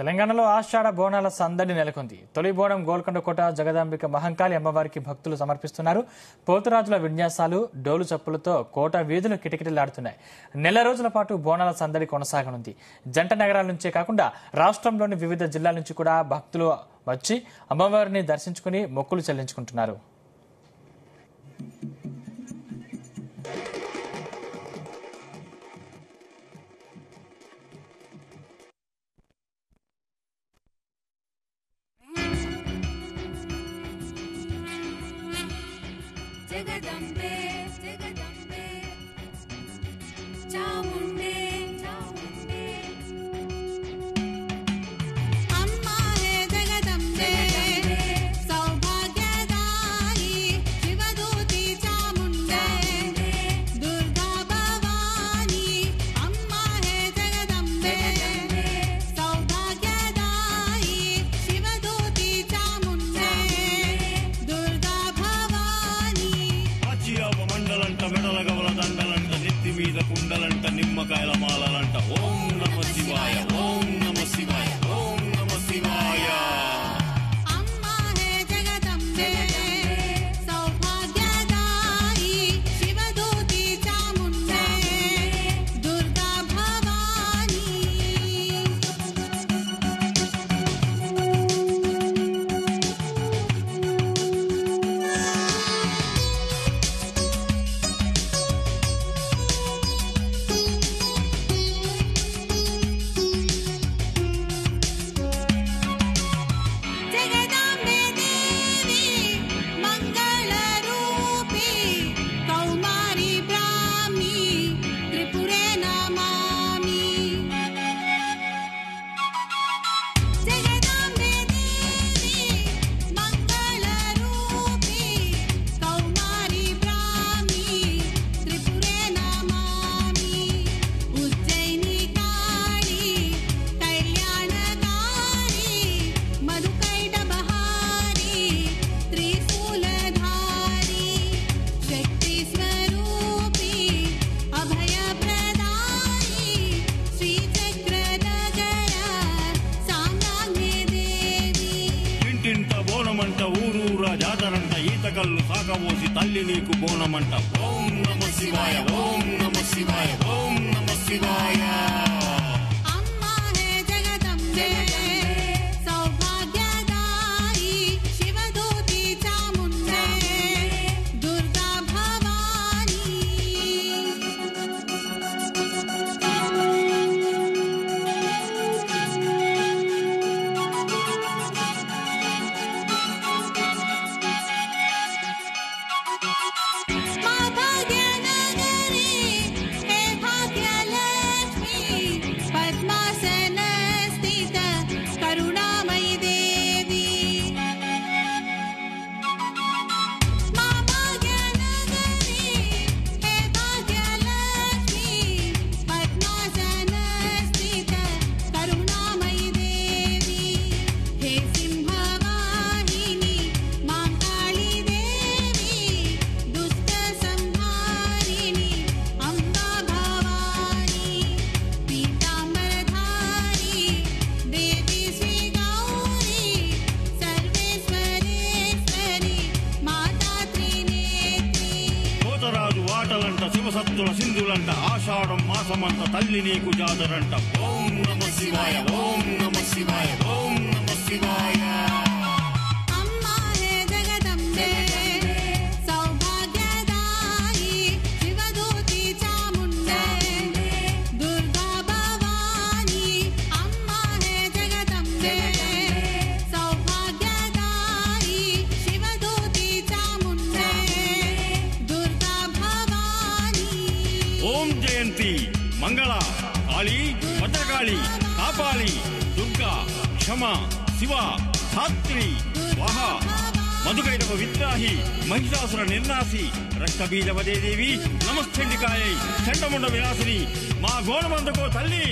తెలంగాణలో ఆషాఢ బోనాల సందడి నెలకొంది. తొలి బోనం గోల్కొండ కోట జగదాంబిక మహంకాళి అమ్మవారికి భక్తులు సమర్పిస్తున్నారు. పోతురాజుల విన్యాసాలు, డోలు చప్పులతో కోట వీధులు కిటకిటలాడుతున్నాయి. నెల రోజుల పాటు బోనాల సందడి కొనసాగనుంది. జంట నగరాల నుంచే కాకుండా రాష్ట్రంలోని వివిధ జిల్లాల నుంచి కూడా భక్తులు వచ్చి అమ్మవారిని దర్శించుకుని మొక్కులు చెల్లించుకుంటున్నారు. जगदम्बे जगदम्बे चामुंडे चामुंडे अम्मा है जगदम्बे सौभाग्यदायी शिवदूती चामुंडे दुर्गा भवानी अम्मा है जगदम्बे सौभाग्यदायी शिवदूती चामुंडे दुर्गा మండలంట మెడలగవల దండలంట నెత్తి మీద కుండలంట నిమ్మకాయల మాలలంట ఓం నమ శివాయ ఓం నమ శివాయ ఓం నమ శివాయ అమ్మా హే జగదంబే సౌభాగ్యదాయి శివదూతి చాముండే దుర్గా భవానీ బోనమంట ఊరూరా జాతరంట ఈతకల్లు సాగబోసి తల్లి నీకు బోనమంట ఓం నమ శివాయ ఓం నమ శివాయ ఓం నమ శివాయ అమ్మా హే జగదంబే సౌభాగ్యదాయి శివదూతి చాముండే దుర్గా భవానీ ఆటలంట శివసత్తుల సింధులంట ఆషాఢం మాసమంత తల్లి నీకు జాతరంట ఓం నమ శివాయ ఓం నమ శివాయ ఓం నమ శివాయ అమ్మా హే జగదంబే సౌభాగ్యదాయి శివదూతి చాముండే దుర్గా భవానీ అమ్మా హే జగదంబే సౌభాగ్యదాయి శివదూతి చాముండే దుర్గా భవానీ ఓం జయంతి మంగళ కాళీ భద్రకాళి కాపాలి దుర్గా క్షమ శివ ధాత్రి స్వాహ మధుకైటవ విద్రాహి మహిషాసుర నిర్నాసి రక్తబీజవదే దేవి నమశ్చండికాయై చండముండ వినాశిని మా గోణమందుకో తల్లి